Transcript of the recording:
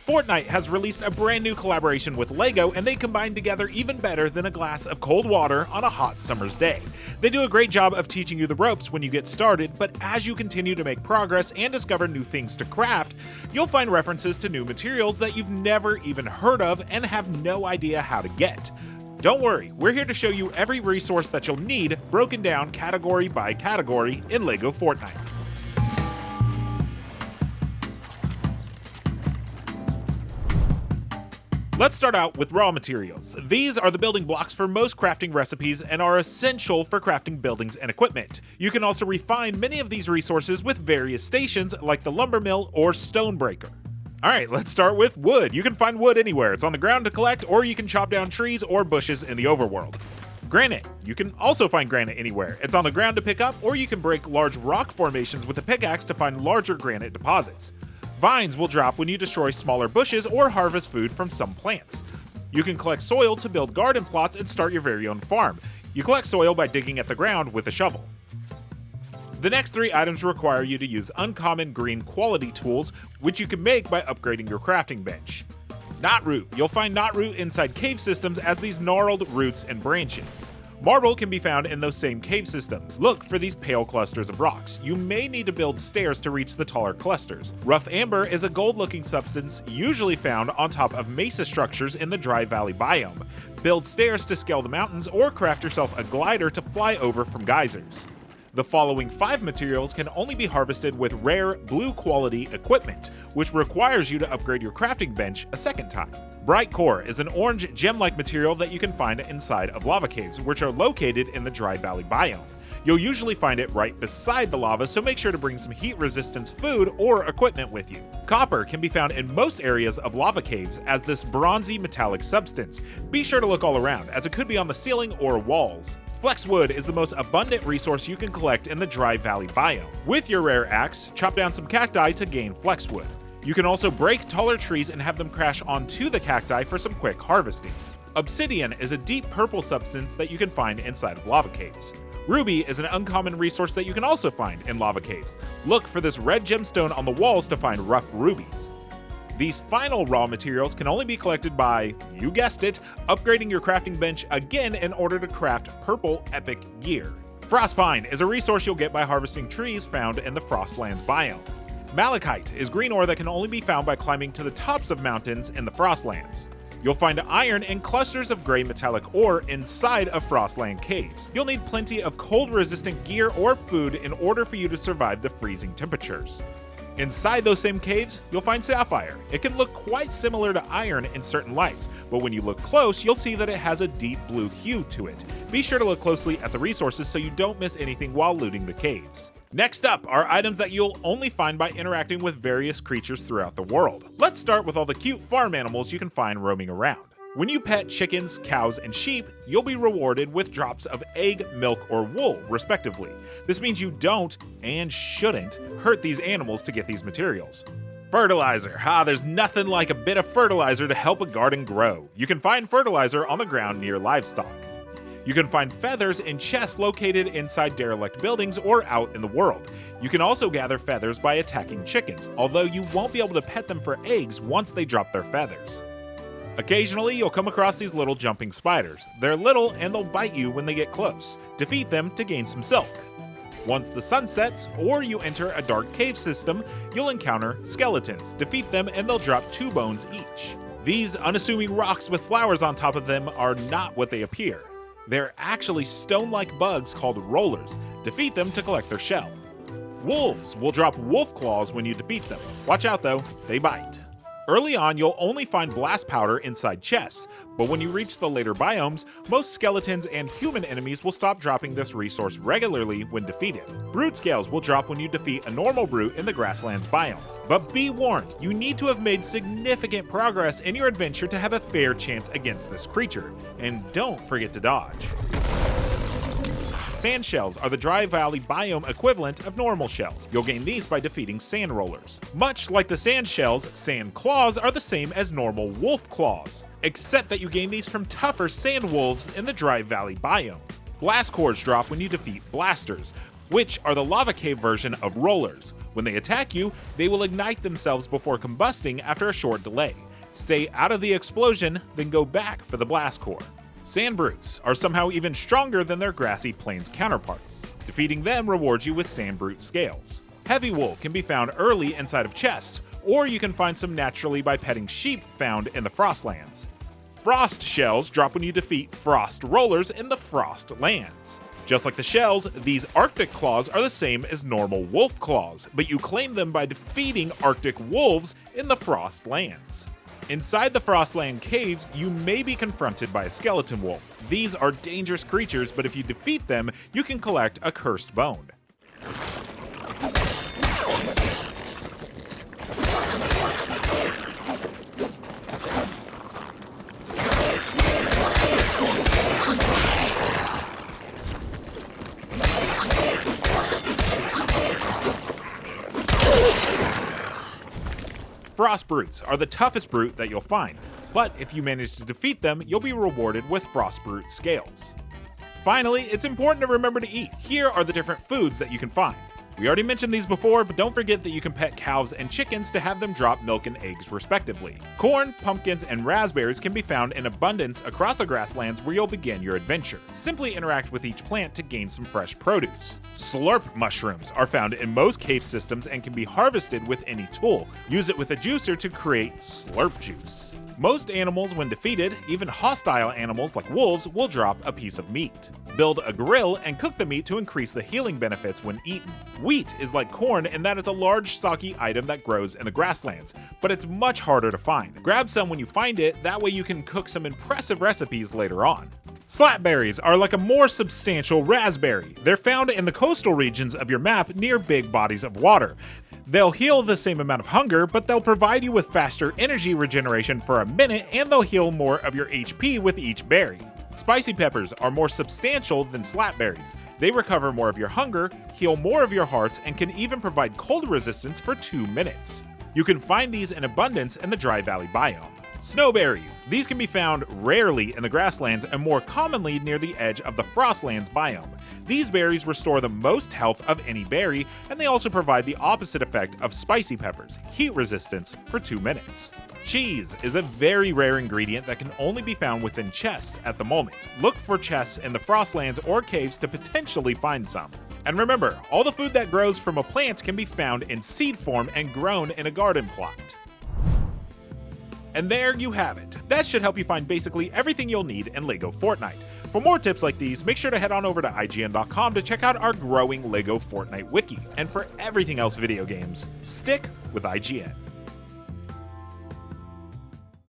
Fortnite has released a brand new collaboration with LEGO, and they combine together even better than a glass of cold water on a hot summer's day. They do a great job of teaching you the ropes when you get started, but as you continue to make progress and discover new things to craft, you'll find references to new materials that you've never even heard of and have no idea how to get. Don't worry, we're here to show you every resource that you'll need, broken down category by category in LEGO Fortnite. Let's start out with raw materials. These are the building blocks for most crafting recipes and are essential for crafting buildings and equipment. You can also refine many of these resources with various stations like the lumber mill or stone breaker. Alright, let's start with wood. You can find wood anywhere. It's on the ground to collect, or you can chop down trees or bushes in the overworld. Granite. You can also find granite anywhere. It's on the ground to pick up, or you can break large rock formations with a pickaxe to find larger granite deposits. Vines will drop when you destroy smaller bushes or harvest food from some plants. You can collect soil to build garden plots and start your very own farm. You collect soil by digging at the ground with a shovel. The next three items require you to use uncommon green quality tools, which you can make by upgrading your crafting bench. Knotroot. You'll find knotroot inside cave systems as these gnarled roots and branches. Marble can be found in those same cave systems. Look for these pale clusters of rocks. You may need to build stairs to reach the taller clusters. Rough amber is a gold-looking substance usually found on top of mesa structures in the dry valley biome. Build stairs to scale the mountains or craft yourself a glider to fly over from geysers. The following 5 materials can only be harvested with rare, blue quality equipment, which requires you to upgrade your crafting bench a second time. Brightcore is an orange gem-like material that you can find inside of lava caves, which are located in the dry valley biome. You'll usually find it right beside the lava, so make sure to bring some heat resistance food or equipment with you. Copper can be found in most areas of lava caves as this bronzy metallic substance. Be sure to look all around, as it could be on the ceiling or walls. Flexwood is the most abundant resource you can collect in the dry valley biome. With your rare axe, chop down some cacti to gain flexwood. You can also break taller trees and have them crash onto the cacti for some quick harvesting. Obsidian is a deep purple substance that you can find inside of lava caves. Ruby is an uncommon resource that you can also find in lava caves. Look for this red gemstone on the walls to find rough rubies. These final raw materials can only be collected by, you guessed it, upgrading your crafting bench again in order to craft purple epic gear. Frostpine is a resource you'll get by harvesting trees found in the Frostlands biome. Malachite is green ore that can only be found by climbing to the tops of mountains in the Frostlands. You'll find iron in clusters of gray metallic ore inside of Frostland caves. You'll need plenty of cold-resistant gear or food in order for you to survive the freezing temperatures. Inside those same caves, you'll find sapphire. It can look quite similar to iron in certain lights, but when you look close, you'll see that it has a deep blue hue to it. Be sure to look closely at the resources so you don't miss anything while looting the caves. Next up are items that you'll only find by interacting with various creatures throughout the world. Let's start with all the cute farm animals you can find roaming around. When you pet chickens, cows, and sheep, you'll be rewarded with drops of egg, milk, or wool, respectively. This means you don't, and shouldn't, hurt these animals to get these materials. Fertilizer. There's nothing like a bit of fertilizer to help a garden grow. You can find fertilizer on the ground near livestock. You can find feathers in chests located inside derelict buildings or out in the world. You can also gather feathers by attacking chickens, although you won't be able to pet them for eggs once they drop their feathers. Occasionally, you'll come across these little jumping spiders. They're little and they'll bite you when they get close. Defeat them to gain some silk. Once the sun sets, or you enter a dark cave system, you'll encounter skeletons. Defeat them and they'll drop 2 bones each. These unassuming rocks with flowers on top of them are not what they appear. They're actually stone-like bugs called rollers. Defeat them to collect their shell. Wolves will drop wolf claws when you defeat them. Watch out though, they bite. Early on, you'll only find blast powder inside chests, but when you reach the later biomes, most skeletons and human enemies will stop dropping this resource regularly when defeated. Brute scales will drop when you defeat a normal brute in the grasslands biome. But be warned, you need to have made significant progress in your adventure to have a fair chance against this creature, and don't forget to dodge. Sand shells are the dry valley biome equivalent of normal shells. You'll gain these by defeating sand rollers. Much like the sand shells, sand claws are the same as normal wolf claws, except that you gain these from tougher sand wolves in the dry valley biome. Blast cores drop when you defeat blasters, which are the lava cave version of rollers. When they attack you, they will ignite themselves before combusting after a short delay. Stay out of the explosion, then go back for the blast core. Sand brutes are somehow even stronger than their grassy plains counterparts. Defeating them rewards you with sand brute scales. Heavy wool can be found early inside of chests, or you can find some naturally by petting sheep found in the Frostlands. Frost shells drop when you defeat frost rollers in the Frostlands. Just like the shells, these Arctic claws are the same as normal wolf claws, but you claim them by defeating Arctic wolves in the Frostlands. Inside the Frostland caves, you may be confronted by a skeleton wolf. These are dangerous creatures, but if you defeat them, you can collect a cursed bone. Frost brutes are the toughest brute that you'll find, but if you manage to defeat them, you'll be rewarded with frost brute scales. Finally, it's important to remember to eat. Here are the different foods that you can find. We already mentioned these before, but don't forget that you can pet cows and chickens to have them drop milk and eggs respectively. Corn, pumpkins, and raspberries can be found in abundance across the grasslands where you'll begin your adventure. Simply interact with each plant to gain some fresh produce. Slurp mushrooms are found in most cave systems and can be harvested with any tool. Use it with a juicer to create slurp juice. Most animals, when defeated, even hostile animals like wolves, will drop a piece of meat. Build a grill and cook the meat to increase the healing benefits when eaten. Wheat is like corn in that it's a large, stocky item that grows in the grasslands, but it's much harder to find. Grab some when you find it, that way you can cook some impressive recipes later on. Slurp berries are like a more substantial raspberry. They're found in the coastal regions of your map near big bodies of water. They'll heal the same amount of hunger, but they'll provide you with faster energy regeneration for a minute, and they'll heal more of your HP with each berry. Spicy peppers are more substantial than slurp berries. They recover more of your hunger, heal more of your hearts, and can even provide cold resistance for 2 minutes. You can find these in abundance in the Dry Valley biome. Snowberries. These can be found rarely in the grasslands and more commonly near the edge of the Frostlands biome. These berries restore the most health of any berry, and they also provide the opposite effect of spicy peppers, heat resistance for 2 minutes. Cheese is a very rare ingredient that can only be found within chests at the moment. Look for chests in the Frostlands or caves to potentially find some. And remember, all the food that grows from a plant can be found in seed form and grown in a garden plot. And there you have it. That should help you find basically everything you'll need in LEGO Fortnite. For more tips like these, make sure to head on over to IGN.com to check out our growing LEGO Fortnite wiki. And for everything else video games, stick with IGN.